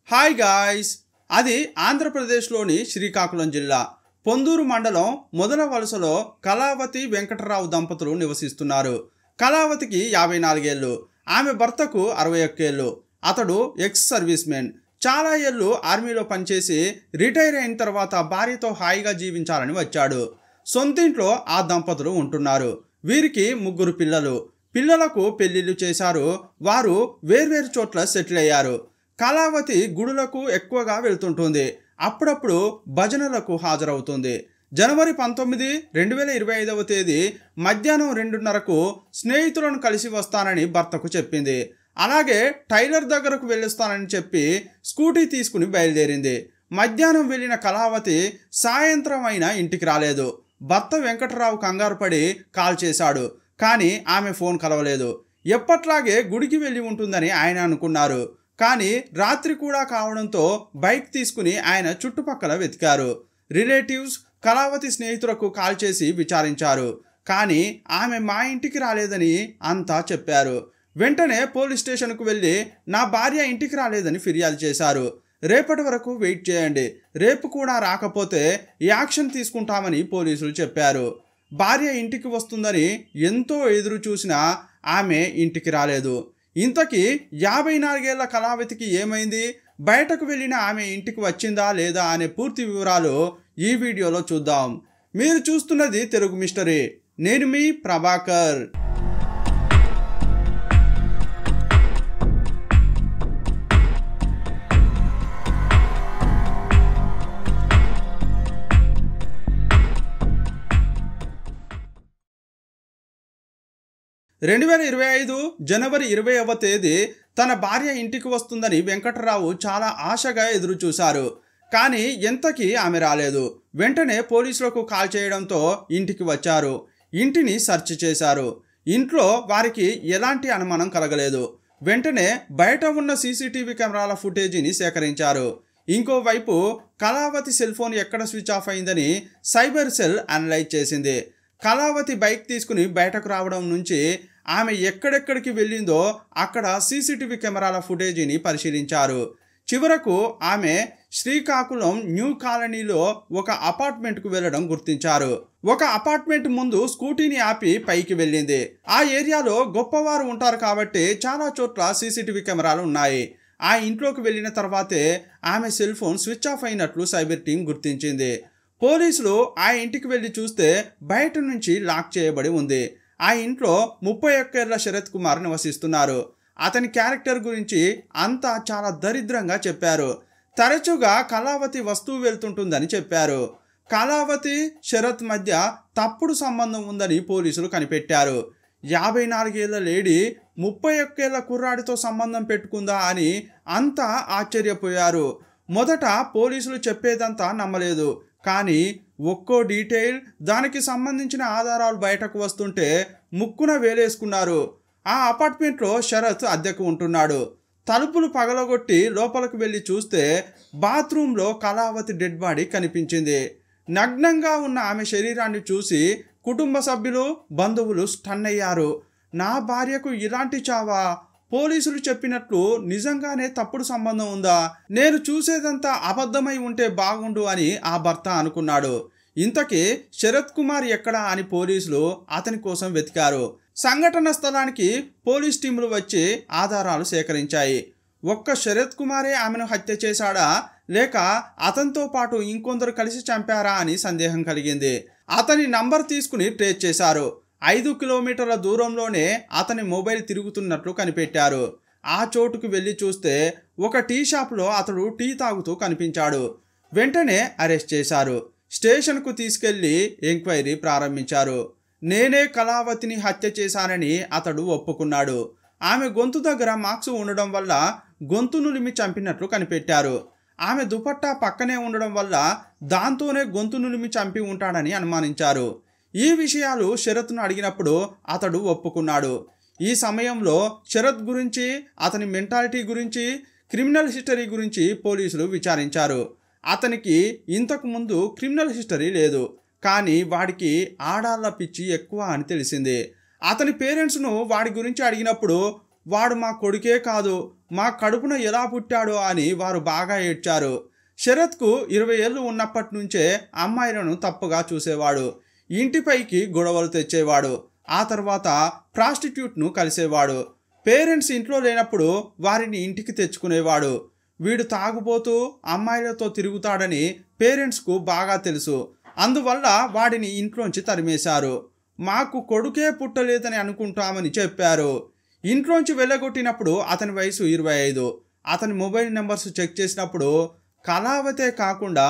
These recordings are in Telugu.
హాయ్ గాయ్స్, అది ఆంధ్రప్రదేశ్లోని శ్రీకాకుళం జిల్లా పొందూరు మండలం మొదల వలసలో కళావతి వెంకటరావు దంపతులు నివసిస్తున్నారు. కళావతికి 54 ఏళ్ళు, ఆమె భర్తకు 61 ఏళ్ళు. అతడు ఎక్స్ సర్వీస్ మెన్. చాలా ఏళ్ళు ఆర్మీలో పనిచేసి రిటైర్ అయిన తర్వాత భార్యతో హాయిగా జీవించాలని వచ్చాడు. సొంతింట్లో ఆ దంపతులు ఉంటున్నారు. వీరికి 3 పిల్లలు. పిల్లలకు పెళ్లిళ్ళు చేశారు. వారు వేర్వేరు చోట్ల సెటిల్ అయ్యారు. కళావతి గుడులకు ఎక్కువగా వెళ్తుంటుంది. అప్పుడప్పుడు భజనలకు హాజరవుతుంది. జనవరి 19, 2025 తేదీ మధ్యాహ్నం 2:30కు స్నేహితులను కలిసి వస్తానని భర్తకు చెప్పింది. అలాగే టైలర్ దగ్గరకు వెళ్ళొస్తానని చెప్పి స్కూటీ తీసుకుని బయలుదేరింది. మధ్యాహ్నం వెళ్ళిన కళావతి సాయంత్రం అయినా ఇంటికి రాలేదు. భర్త వెంకటరావు కంగారు పడి కాల్ చేశాడు. కానీ ఆమె ఫోన్ కలవలేదు. ఎప్పట్లాగే గుడికి వెళ్ళి ఉంటుందని ఆయన అనుకున్నారు. కానీ రాత్రి కూడా కావడంతో బైక్ తీసుకుని ఆయన చుట్టుపక్కల వెతికారు. రిలేటివ్స్ కళావతి స్నేహితులకు కాల్ చేసి విచారించారు. కానీ ఆమె మా ఇంటికి రాలేదని అంతా చెప్పారు. వెంటనే పోలీస్ స్టేషన్కు వెళ్ళి నా భార్య ఇంటికి రాలేదని ఫిర్యాదు చేశారు. రేపటి వరకు వెయిట్ చేయండి, రేపు కూడా రాకపోతే యాక్షన్ తీసుకుంటామని పోలీసులు చెప్పారు. భార్య ఇంటికి వస్తుందని ఎంతో ఎదురు చూసినా ఆమె ఇంటికి రాలేదు. ఇంతకీ 54 ఏళ్ల కళావతికి ఏమైంది? బయటకు వెళ్ళిన ఆమె ఇంటికి వచ్చిందా లేదా అనే పూర్తి వివరాలు ఈ వీడియోలో చూద్దాం. మీరు చూస్తున్నది తెలుగు మిస్టరీ. నేను మీ ప్రభాకర్. జనవరి 20వ తేదీ తన భార్య ఇంటికి వస్తుందని వెంకటరావు చాలా ఆశగా ఎదురు చూశారు. కానీ ఎంతకీ ఆమె రాలేదు. వెంటనే పోలీసులకు కాల్ చేయడంతో ఇంటికి వచ్చారు. ఇంటిని సెర్చ్ చేశారు. ఇంట్లో వారికి ఎలాంటి అనుమానం కలగలేదు. వెంటనే బయట ఉన్న సీసీటీవీ కెమెరాల ఫుటేజీని సేకరించారు. ఇంకోవైపు కళావతి సెల్ ఫోన్ ఎక్కడ స్విచ్ ఆఫ్ అయిందని సైబర్ సెల్ అనలైజ్ చేసింది. కళావతి బైక్ తీసుకుని బయటకు రావడం నుంచి ఆమె ఎక్కడెక్కడికి వెళ్ళిందో అక్కడ సీసీటీవీ కెమెరాల ఫుటేజీని పరిశీలించారు. చివరకు ఆమె శ్రీకాకుళం న్యూ కాలనీలో ఒక అపార్ట్మెంట్కు వెళ్ళడం గుర్తించారు. ఒక అపార్ట్మెంట్ ముందు స్కూటీని ఆపి పైకి వెళ్ళింది. ఆ ఏరియాలో గొప్పవారు ఉంటారు కాబట్టి చాలా చోట్ల సీసీటీవీ కెమెరాలు ఉన్నాయి. ఆ ఇంట్లోకి వెళ్ళిన తర్వాతే ఆమె సెల్ ఫోన్ స్విచ్ ఆఫ్ అయినట్లు సైబర్ టీం గుర్తించింది. పోలీసులు ఆ ఇంటికి వెళ్ళి చూస్తే బయట నుంచి లాక్ చేయబడి ఉంది. ఆ ఇంట్లో 31 ఏళ్ల శరత్ కుమార్ నివసిస్తున్నారు. అతని క్యారెక్టర్ గురించి అంతా చాలా దరిద్రంగా చెప్పారు. తరచుగా కళావతి వస్తూ వెళ్తుంటుందని చెప్పారు. కళావతి శరత్ మధ్య తప్పుడు సంబంధం ఉందని పోలీసులు కనిపెట్టారు. 54 ఏళ్ల లేడీ 31 ఏళ్ల కుర్రాడితో సంబంధం పెట్టుకుందా అని అంతా ఆశ్చర్యపోయారు. మొదట పోలీసులు చెప్పేదంతా నమ్మలేదు. కానీ ఒక్కో డీటెయిల్, దానికి సంబంధించిన ఆధారాలు బయటకు వస్తుంటే ముక్కున వేలేసుకున్నారు. ఆ అపార్ట్మెంట్లో శరత్ అద్దెకు ఉంటున్నాడు. తలుపులు పగలగొట్టి లోపలికి వెళ్ళి చూస్తే బాత్రూంలో కళావతి డెడ్ బాడీ కనిపించింది. నగ్నంగా ఉన్న ఆమె శరీరాన్ని చూసి కుటుంబ సభ్యులు, బంధువులు స్టన్ అయ్యారు. నా భార్యకు ఇలాంటి చావా? పోలీసులు చెప్పినట్లు నిజంగానే తప్పుడు సంబంధం ఉందా? నేను చూసేదంతా అబద్ధమై ఉంటే బాగుండు అని ఆ భర్త అనుకున్నాడు. ఇంతకీ శరత్ కుమార్ ఎక్కడా అని పోలీసులు అతని కోసం వెతికారు. సంఘటన స్థలానికి పోలీస్ టీములు వచ్చి ఆధారాలు సేకరించాయి. ఒక్క శరత్ కుమారే ఆమెను హత్య చేశాడా లేక అతనితో పాటు ఇంకొందరు కలిసి చంపారా అని సందేహం కలిగింది. అతని నంబర్ తీసుకుని ట్రేస్ చేశారు. 5 కిలోమీటర్ల దూరంలోనే అతని మొబైల్ తిరుగుతున్నట్లు కనిపెట్టారు. ఆ చోటుకు వెళ్ళి చూస్తే ఒక టీ షాప్లో అతడు టీ తాగుతూ కనిపించాడు. వెంటనే అరెస్ట్ చేశారు. స్టేషన్కు తీసుకెళ్లి ఎంక్వైరీ ప్రారంభించారు. నేనే కళావతిని హత్య చేశానని అతడు ఒప్పుకున్నాడు. ఆమె గొంతు దగ్గర మార్క్స్ ఉండడం వల్ల గొంతు నులిమి చంపినట్లు కనిపెట్టారు. ఆమె దుపట్టా పక్కనే ఉండడం వల్ల దాంతోనే గొంతు నులిమి చంపి ఉంటాడని అనుమానించారు. ఈ విషయాలు శరత్ను అడిగినప్పుడు అతడు ఒప్పుకున్నాడు. ఈ సమయంలో శరత్ గురించి, అతని మెంటాలిటీ గురించి, క్రిమినల్ హిస్టరీ గురించి పోలీసులు విచారించారు. అతనికి ఇంతకు ముందు క్రిమినల్ హిస్టరీ లేదు. కానీ వాడికి ఆడాళ్ళ పిచ్చి ఎక్కువ అని తెలిసింది. అతని పేరెంట్స్ను వాడి గురించి అడిగినప్పుడు వాడు మా కొడుకే కాదు, మా కడుపున ఎలా పుట్టాడో అని వారు బాగా ఏడ్చారు. శరత్కు 20 ఏళ్ళు ఉన్నప్పటి నుంచే అమ్మాయిలను తప్పుగా చూసేవాడు. ఇంటిపైకి గొడవలు తెచ్చేవాడు. ఆ తర్వాత ప్రాస్టిట్యూట్ను కలిసేవాడు. పేరెంట్స్ ఇంట్లో లేనప్పుడు వారిని ఇంటికి తెచ్చుకునేవాడు. వీడు తాగుబోతూ అమ్మాయిలతో తిరుగుతాడని పేరెంట్స్కు బాగా తెలుసు. అందువల్ల వాడిని ఇంట్లోంచి తరిమేశారు. మాకు కొడుకే పుట్టలేదని అనుకుంటామని చెప్పారు. ఇంట్లోంచి వెళ్ళగొట్టినప్పుడు అతని వయసు 25. అతని మొబైల్ నెంబర్స్ చెక్ చేసినప్పుడు కళావతే కాకుండా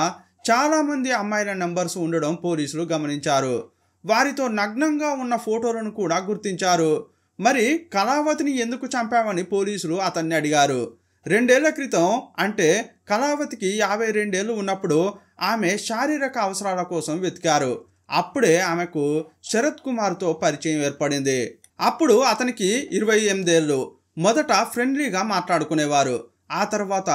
చాలామంది అమ్మాయిల నెంబర్స్ ఉండడం పోలీసులు గమనించారు. వారితో నగ్నంగా ఉన్న ఫోటోలను కూడా గుర్తించారు. మరి కళావతిని ఎందుకు చంపామని పోలీసులు అతన్ని అడిగారు. 2 ఏళ్ల క్రితం, అంటే కళావతికి 52 ఏళ్ళు ఉన్నప్పుడు ఆమె శారీరక అవసరాల కోసం వెతికారు. అప్పుడే ఆమెకు శరత్ కుమార్తో పరిచయం ఏర్పడింది. అప్పుడు అతనికి 28 ఏళ్ళు. మొదట ఫ్రెండ్లీగా మాట్లాడుకునేవారు. ఆ తర్వాత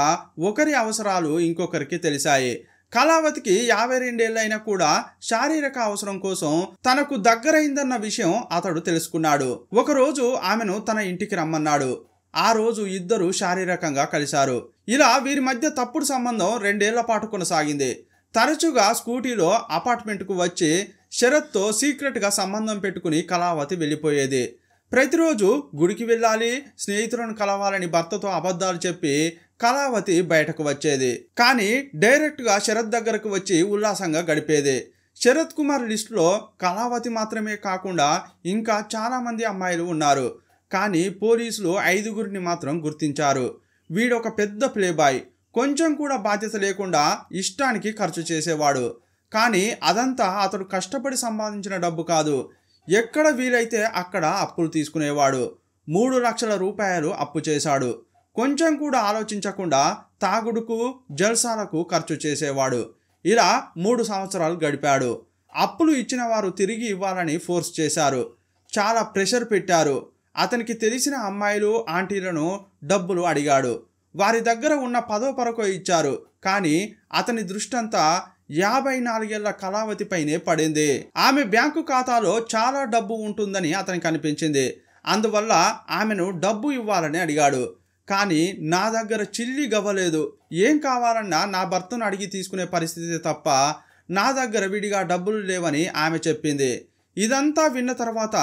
ఒకరి అవసరాలు ఇంకొకరికి తెలిసాయి. కళావతికి 52 ఏళ్ళైనా కూడా శారీరక అవసరం కోసం తనకు దగ్గరైందన్న విషయం అతడు తెలుసుకున్నాడు. ఒకరోజు ఆమెను తన ఇంటికి రమ్మన్నాడు. ఆ రోజు ఇద్దరు శారీరకంగా కలిశారు. ఇలా వీరి మధ్య తప్పుడు సంబంధం 2 ఏళ్ల పాటు కొనసాగింది. తరచుగా స్కూటీలో అపార్ట్మెంట్కు వచ్చి శరత్తో సీక్రెట్గా సంబంధం పెట్టుకుని కళావతి వెళ్ళిపోయేది. ప్రతిరోజు గుడికి వెళ్ళాలి, స్నేహితులను కలవాలని భర్తతో అబద్ధాలు చెప్పి కళావతి బయటకు వచ్చేది. కానీ డైరెక్ట్గా శరత్ దగ్గరకు వచ్చి ఉల్లాసంగా గడిపేది. శరత్ కుమార్ లిస్టులో కళావతి మాత్రమే కాకుండా ఇంకా చాలామంది అమ్మాయిలు ఉన్నారు. కానీ పోలీసులు 5గురిని మాత్రం గుర్తించారు. వీడొక పెద్ద ప్లేబాయ్. కొంచెం కూడా బాధ్యత లేకుండా ఇష్టానికి ఖర్చు చేసేవాడు. కానీ అదంతా అతడు కష్టపడి సంపాదించిన డబ్బు కాదు. ఎక్కడ వీలైతే అక్కడ అప్పులు తీసుకునేవాడు. 3 లక్షల రూపాయలు అప్పు చేశాడు. కొంచెం కూడా ఆలోచించకుండా తాగుడుకు, జల్సాలకు ఖర్చు చేసేవాడు. ఇలా 3 సంవత్సరాలు గడిపాడు. అప్పులు ఇచ్చిన వారు తిరిగి ఇవ్వాలని ఫోర్స్ చేశారు. చాలా ప్రెషర్ పెట్టారు. అతనికి తెలిసిన అమ్మాయిలు, ఆంటీలను డబ్బులు అడిగాడు. వారి దగ్గర ఉన్న 10వ పరకో ఇచ్చారు. కానీ అతని దృష్టంతా 54 ఏళ్ల కళావతి పైనే పడింది. ఆమె బ్యాంకు ఖాతాలో చాలా డబ్బు ఉంటుందని అతనికి అనిపించింది. అందువల్ల ఆమెను డబ్బు ఇవ్వాలని అడిగాడు. కానీ నా దగ్గర చిల్లి గవ్వలేదు, ఏం కావాలన్నా నా భర్తను అడిగి తీసుకునే పరిస్థితి తప్ప నా దగ్గర విడిగా డబ్బులు లేవని ఆమె చెప్పింది. ఇదంతా విన్న తర్వాత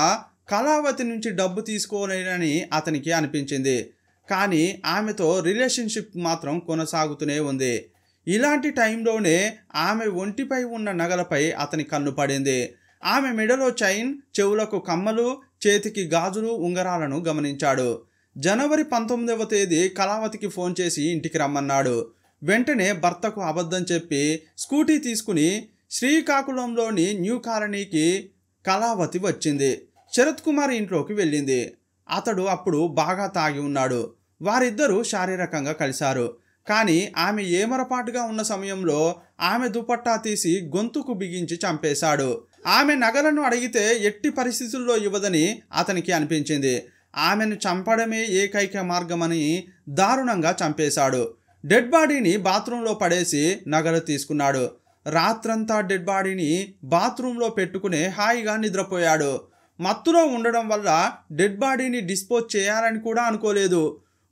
కళావతి నుంచి డబ్బు తీసుకోలేనని అతనికి అనిపించింది. కానీ ఆమెతో రిలేషన్షిప్ మాత్రం కొనసాగుతూనే ఉంది. ఇలాంటి టైంలోనే ఆమె ఒంటిపై ఉన్న నగలపై అతని కన్ను పడింది. ఆమె మెడలో చైన్, చెవులకు కమ్మలు, చేతికి గాజులు, ఉంగరాలను గమనించాడు. జనవరి 19వ తేదీ కళావతికి ఫోన్ చేసి ఇంటికి రమ్మన్నాడు. వెంటనే భర్తకు అబద్ధం చెప్పి స్కూటీ తీసుకుని శ్రీకాకుళంలోని న్యూ కాలనీకి కళావతి వచ్చింది. శరత్ కుమార్ ఇంట్లోకి వెళ్ళింది. అతడు అప్పుడు బాగా తాగి ఉన్నాడు. వారిద్దరూ శారీరకంగా కలిశారు. కానీ ఆమె ఏమరపాటుగా ఉన్న సమయంలో ఆమె దుపట్టా తీసి గొంతుకు బిగించి చంపేశాడు. ఆమె నగలను అడిగితే ఎట్టి పరిస్థితుల్లో ఇవ్వదని అతనికి అనిపించింది. ఆమెను చంపడమే ఏకైక మార్గమని దారుణంగా చంపేశాడు. డెడ్ బాడీని బాత్రూంలో పడేసి నగలు తీసుకున్నాడు. రాత్రంతా డెడ్ బాడీని బాత్రూంలో పెట్టుకుని హాయిగా నిద్రపోయాడు. మత్తులో ఉండడం వల్ల డెడ్ బాడీని డిస్పోజ్ చేయాలని కూడా అనుకోలేదు.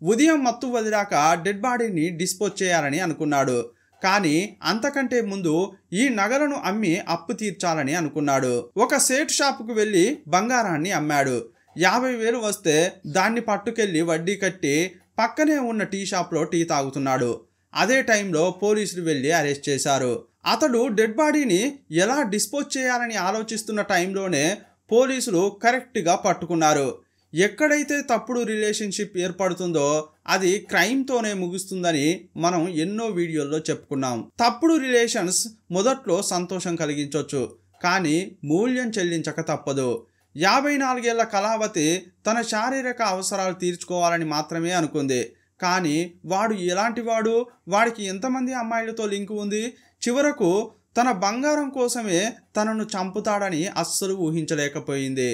ఉదయం మత్తు వదిలాక డెడ్ బాడీని డిస్పోజ్ చేయాలని అనుకున్నాడు. కానీ అంతకంటే ముందు ఈ నగలను అమ్మి అప్పు తీర్చాలని అనుకున్నాడు. ఒక సేట్ షాపుకు వెళ్ళి బంగారాన్ని అమ్మాడు. 50,000 వస్తే దాన్ని పట్టుకెళ్ళి వడ్డీ కట్టి పక్కనే ఉన్న టీ షాప్లో టీ తాగుతున్నాడు. అదే టైంలో పోలీసులు వెళ్ళి అరెస్ట్ చేశారు. అతడు డెడ్ బాడీని ఎలా డిస్పోజ్ చేయాలని ఆలోచిస్తున్న టైంలోనే పోలీసులు కరెక్ట్గా పట్టుకున్నారు. ఎక్కడైతే తప్పుడు రిలేషన్షిప్ ఏర్పడుతుందో అది క్రైమ్తోనే ముగుస్తుందని మనం ఎన్నో వీడియోల్లో చెప్పుకున్నాం. తప్పుడు రిలేషన్స్ మొదట్లో సంతోషం కలిగించవచ్చు, కానీ మూల్యం చెల్లించక తప్పదు. 54 ఏళ్ల కళావతి తన శారీరక అవసరాలు తీర్చుకోవాలని మాత్రమే అనుకుంది. కానీ వాడు ఎలాంటి వాడు, వాడికి ఎంతమంది అమ్మాయిలతో లింకు ఉంది, చివరకు తన బంగారం కోసమే తనను చంపుతాడని అస్సలు ఊహించలేకపోయింది.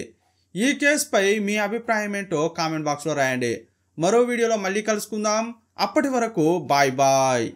ఈ కేసుపై మీ అభిప్రాయం ఏంటో కామెంట్ బాక్స్లో రాయండి. మరో వీడియోలో మళ్ళీ కలుసుకుందాం. అప్పటి వరకు బాయ్ బాయ్.